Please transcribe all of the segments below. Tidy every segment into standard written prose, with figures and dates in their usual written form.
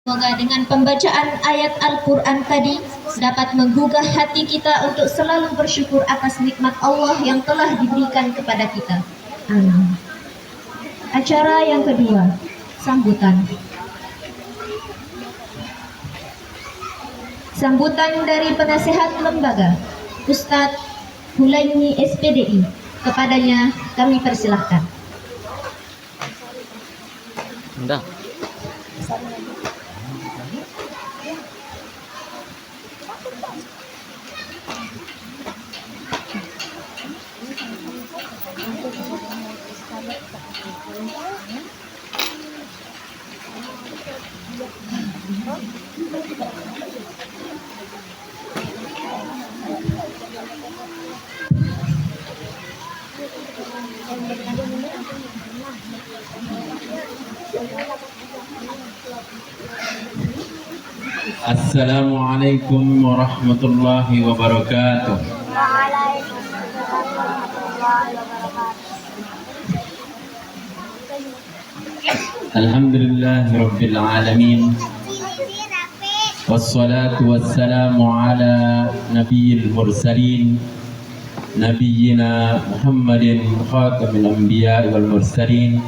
Semoga dengan pembacaan ayat Al-Quran tadi dapat menggugah hati kita untuk selalu bersyukur atas nikmat Allah yang telah diberikan kepada kita. Amin. Acara yang kedua, sambutan. Sambutan dari penasehat lembaga, Ustadz Hulaimi SPDI. Kepadanya kami persilahkan. Udah. Assalamualaikum warahmatullahi wabarakatuh. Alhamdulillahi rabbil alamin. Wassalatu wassalamu ala nabiyil mursalin nabiyyina Muhammadin khatamil anbiya wal mursalin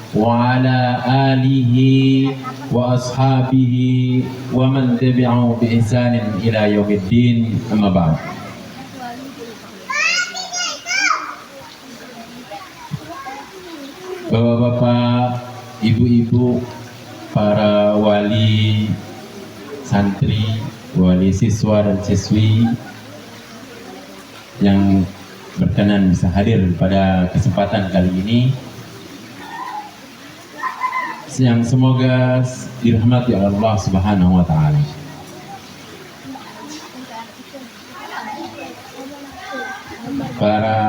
wa ala alihi wa ashabihi wa man tabi'ahu bi ihsanin ila yaumiddin, amma ba'd. Bapak-bapak, ibu-ibu, para wali santri, wali siswa dan siswi yang berkenan bisa hadir pada kesempatan kali ini, yang semoga dirahmati oleh Allah Subhanahu wa taala. Para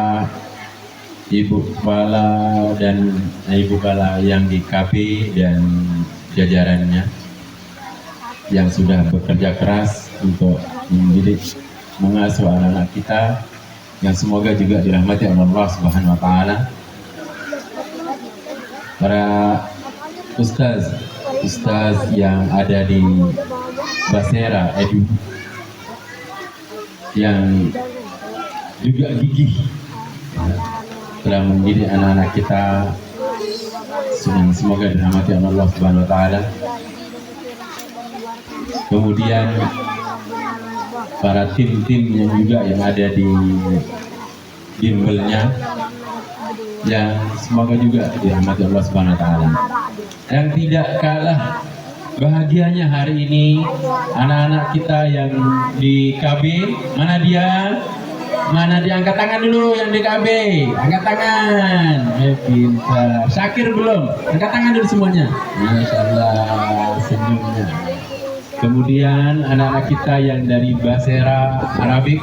ibu kepala dan ibu kepala yang di KB dan jajarannya yang sudah bekerja keras untuk mendidik, mengasuh anak-anak kita, yang semoga juga dirahmati oleh Allah Subhanahu wa taala. Para ustaz yang ada di Basera Edu yang juga gigih telah mendidik anak-anak kita, semoga dirahmati oleh Allah Subhanahu wa taala. Kemudian para tim-tim yang juga yang ada di bimbelnya, yang semoga juga dirahmati Allah Subhanahu wa taala. Yang tidak kalah bahagianya hari ini anak-anak kita yang di KB. Mana dia? Mana dia? Angkat tangan dulu yang di KB. Angkat tangan. Pintar. Syakir belum? Angkat tangan dulu semuanya. Masya Allah, senyumnya. Kemudian anak-anak kita yang dari Basera Arabik.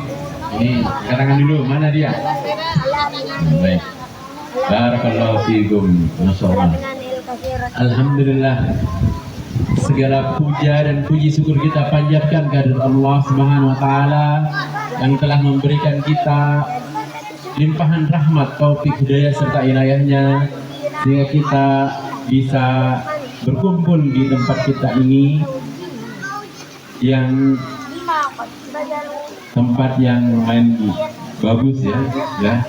Ini angkat tangan dulu. Mana dia? Baik. Barakallahu fiikum. Masya Allah. Alhamdulillah, segala puja dan puji syukur kita panjatkan kehadirat Allah Subhanahu wa taala yang telah memberikan kita limpahan rahmat, taufik, hidayah serta inayahnya sehingga kita bisa berkumpul di tempat kita ini, yang tempat yang lumayan bagus ya.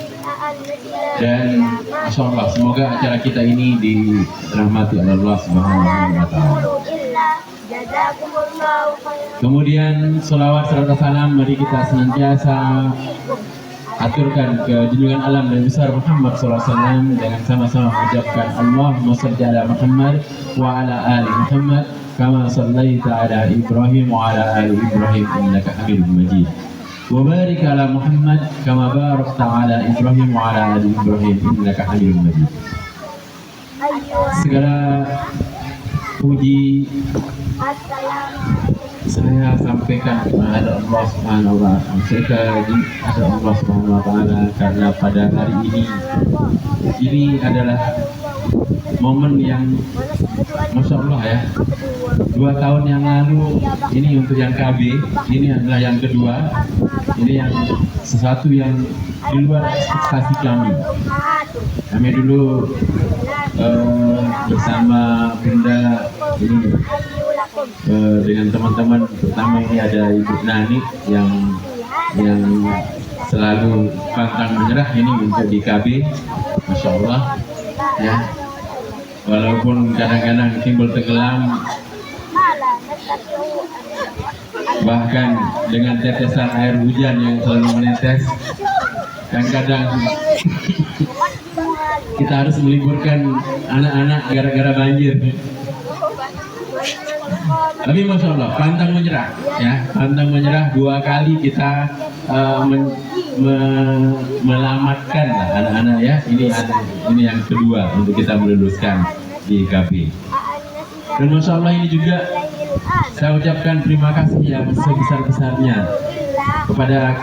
Dan Masya Allah, semoga acara kita ini dirahmati oleh Allah Subhanahu wa taala. Kemudian sholawat serta salam mari kita senantiasa aturkan ke junjungan alam dan besar Muhammad SAW dengan sama-sama mengucapkan Allahumma shalli ala Muhammad wa ala ali Muhammad kama shallaita ala Ibrahim wa ala ali Ibrahim innaka Hamidum Majid. Wa barik ala Muhammad kama barakta ala Ibrahim wa ala ali Ibrahim innaka Hamidum Majid. Segala puji saya sampaikan kepada Allah Subhanahu wa taala. Sekali lagi kepada Allah Subhanahu wa taala karena pada hari ini adalah momen yang Masya Allah ya. 2 tahun yang lalu ini untuk yang KB, ini adalah yang kedua. Ini yang sesuatu yang di luar ekspektasi kami. Kami dulu bersama Bunda ini dengan teman-teman. Pertama ini ada Ibu Nani yang selalu pantang menyerah ini untuk di KB, Masya Allah ya. Walaupun kadang-kadang timbul tenggelam, bahkan dengan tetesan air hujan yang selalu menetes, dan kadang kita harus meliburkan anak-anak gara-gara banjir. Tapi Masya Allah, pantang menyerah ya, pantang menyerah. 2 kali kita melamatkan anak-anak ya. Ini yang kedua untuk kita meluluskan di KB. Dan Masya Allah ini juga saya ucapkan terima kasih yang sebesar-besarnya kepada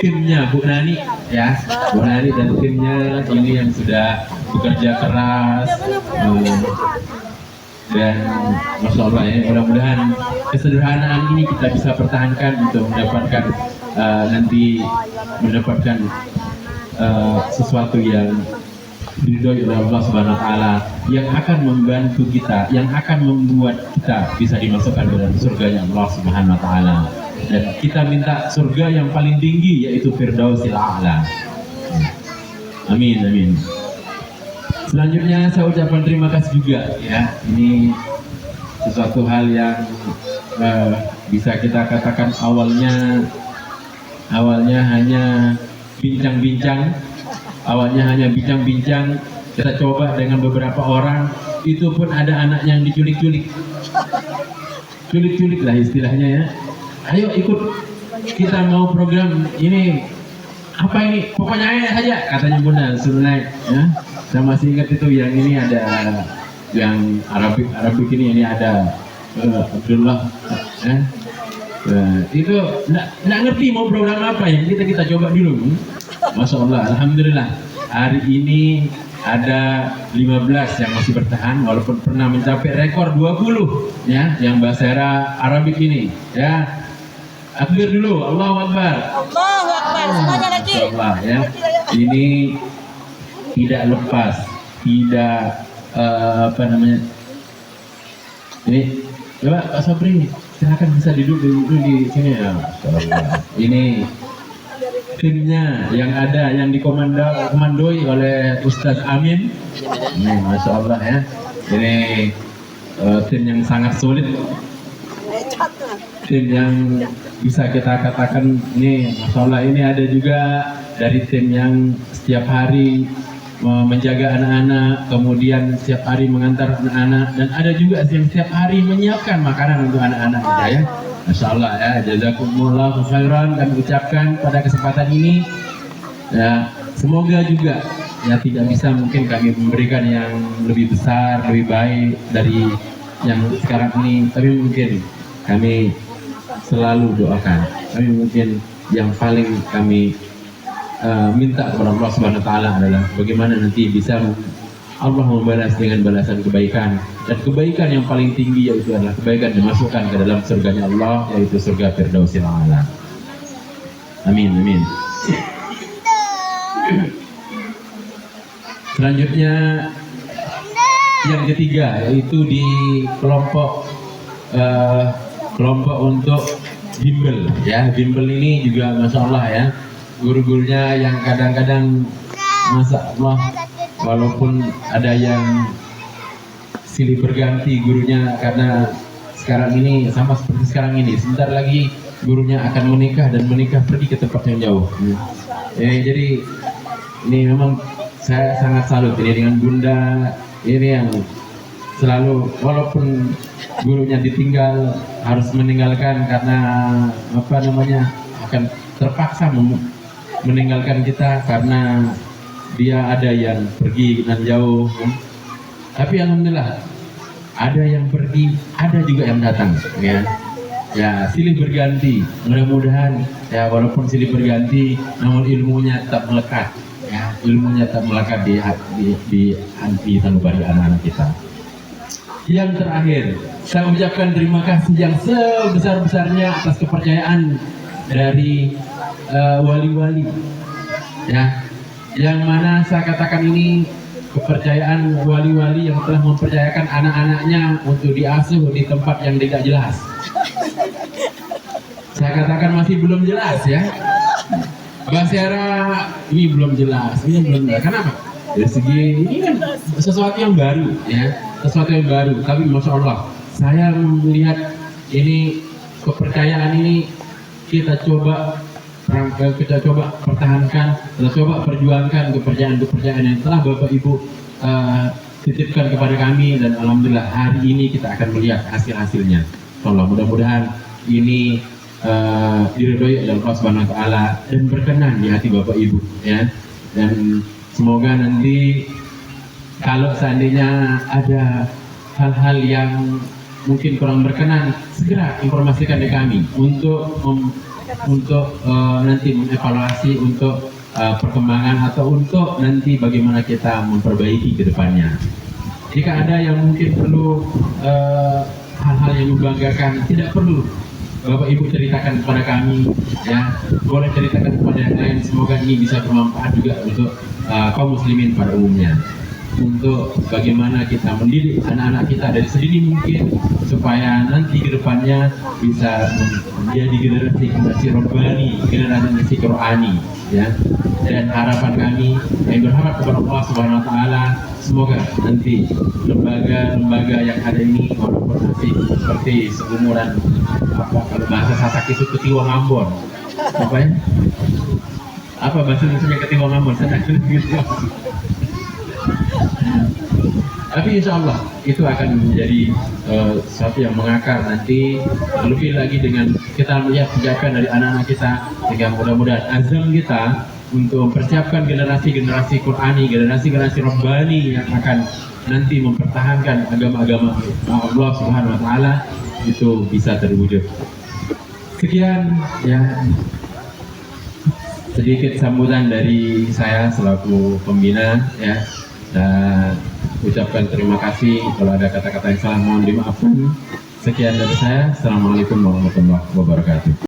timnya Bu Nani ya, Bu Nani dan timnya ini yang sudah bekerja keras, dan Masya Allah ya, mudah-mudahan kesederhanaan ini kita bisa pertahankan untuk mendapatkan nanti mendapatkan sesuatu yang diridhoi oleh Allah Subhanahu wa taala, yang akan membantu kita, yang akan membuat kita bisa dimasukkan ke dalam surganya Allah Subhanahu wa taala. Dan kita minta surga yang paling tinggi, yaitu Firdausil A'la. Amin amin. Selanjutnya saya ucapkan terima kasih juga ya. Ini sesuatu hal yang bisa kita katakan awalnya hanya bincang-bincang. Awalnya hanya bincang-bincang, kita coba dengan beberapa orang, itu pun ada anak yang diculik-culik. Culik-culik lah istilahnya ya. Ayo ikut, kita mau program ini, apa ini, pokoknya ayo saja, katanya Bunda, suruh naik ya. Saya masih ingat itu, yang ini ada, yang Arabik ini ada Abdullah ya. Itu nggak ngerti mau program apa ya, kita coba dulu. Masya Allah, Alhamdulillah hari ini ada 15 yang masih bertahan, walaupun pernah mencapai rekor 20 ya, yang bahasa Arabik ini ya. Akbir dulu, Allahu Akbar. Allahu Akbar, semuanya lagi. Masya Allah ya, ini tidak lepas, tidak apa namanya, ini coba Pak Sabri silakan bisa duduk di sini ya. Masya Allah, ini timnya yang ada, yang dikomandoi oleh Ustadz Amin. Ini Masya Allah ya, ini tim yang sangat sulit, tim yang bisa kita katakan ini Masya Allah. Ini ada juga dari tim yang setiap hari menjaga anak-anak, kemudian setiap hari mengantar anak-anak, dan ada juga yang setiap hari menyiapkan makanan untuk anak-anak kita ya. Masya Allah ya, jazakumullah khairan. Kami ucapkan pada kesempatan ini ya, semoga juga ya, tidak bisa mungkin kami memberikan yang lebih besar, lebih baik dari yang sekarang ini, tapi mungkin kami selalu doakan, tapi mungkin yang paling kami minta kepada Allah Subhanahu wa taala adalah bagaimana nanti bisa Allah membalas dengan balasan kebaikan, dan kebaikan yang paling tinggi yaitu adalah kebaikan dimasukkan ke dalam surganya Allah, yaitu surga Firdausil A'la. Amin amin. Selanjutnya yang ketiga yaitu di kelompok untuk bimbel ya. Bimbel ini juga Masya Allah ya, guru-gurunya yang kadang-kadang Masya Allah, walaupun ada yang silih berganti gurunya, karena sekarang ini sama seperti sekarang ini, sebentar lagi gurunya akan menikah, dan menikah pergi ke tempat yang jauh. Jadi ini memang saya sangat salut ini dengan Bunda ini yang selalu, walaupun gurunya ditinggal, harus meninggalkan karena apa namanya, akan terpaksa meninggalkan kita karena dia ada yang pergi dan jauh. Tapi alhamdulillah ada yang pergi, ada juga yang datang ya. Ya, silih berganti. Mudah-mudahan ya, walaupun silih berganti, namun ilmunya tetap melekat ya. Ilmunya tetap melekat di hati sanubari anak-anak kita. Yang terakhir, saya ucapkan terima kasih yang sebesar-besarnya atas kepercayaan dari wali-wali ya, yang mana saya katakan ini kepercayaan wali-wali yang telah mempercayakan anak-anaknya untuk diasuh di tempat yang tidak jelas. Saya katakan masih belum jelas ya. Basyara ini belum jelas, ini belum jelas. Kenapa? Dari segi ini kan sesuatu yang baru ya, sesuatu yang baru. Tapi masya Allah, saya melihat ini kepercayaan ini kita coba pertahankan, kita coba perjuangkan kepercayaan yang telah Bapak Ibu titipkan kepada kami, dan alhamdulillah hari ini kita akan melihat hasil-hasilnya. Allah, mudah-mudahan ini diridhoi oleh Allah Subhanahu wa taala dan berkenan di hati Bapak Ibu ya. Dan semoga nanti kalau seandainya ada hal-hal yang mungkin kurang berkenan, segera informasikan ke kami untuk nanti mengevaluasi untuk perkembangan atau untuk nanti bagaimana kita memperbaiki ke depannya. Jika ada yang mungkin perlu hal-hal yang membanggakan, tidak perlu Bapak Ibu ceritakan kepada kami ya, boleh ceritakan kepada yang lain. Semoga ini bisa bermanfaat juga untuk kaum muslimin pada umumnya, untuk bagaimana kita mendidik anak-anak kita dari sedini mungkin supaya nanti ke depannya bisa menjadi generasi robbani, generasi Qur'ani ya. Dan harapan kami yang berharap kepada Allah Subhanahu wa taala, semoga nanti lembaga-lembaga yang ada ini walaupun masih seperti seumuran, apa kalau bahasa Sasak itu ketiwa ngambon, apa ya? Apa bahasa Indonesia ketiwa ngambon? Tapi insya Allah itu akan menjadi sesuatu yang mengakar nanti, lebih lagi dengan kita melihat kejadian dari anak-anak kita, sehingga mudah-mudahan azam kita untuk mempersiapkan generasi-generasi Qur'ani, generasi-generasi Rabbani yang akan nanti mempertahankan agama-agama Allah Subhanahu wa taala itu bisa terwujud. Sekian ya, sedikit sambutan dari saya selaku pembina ya, dan ucapkan terima kasih. Kalau ada kata-kata yang salah mohon dimaafkan. Sekian dari saya. Assalamualaikum warahmatullahi wabarakatuh.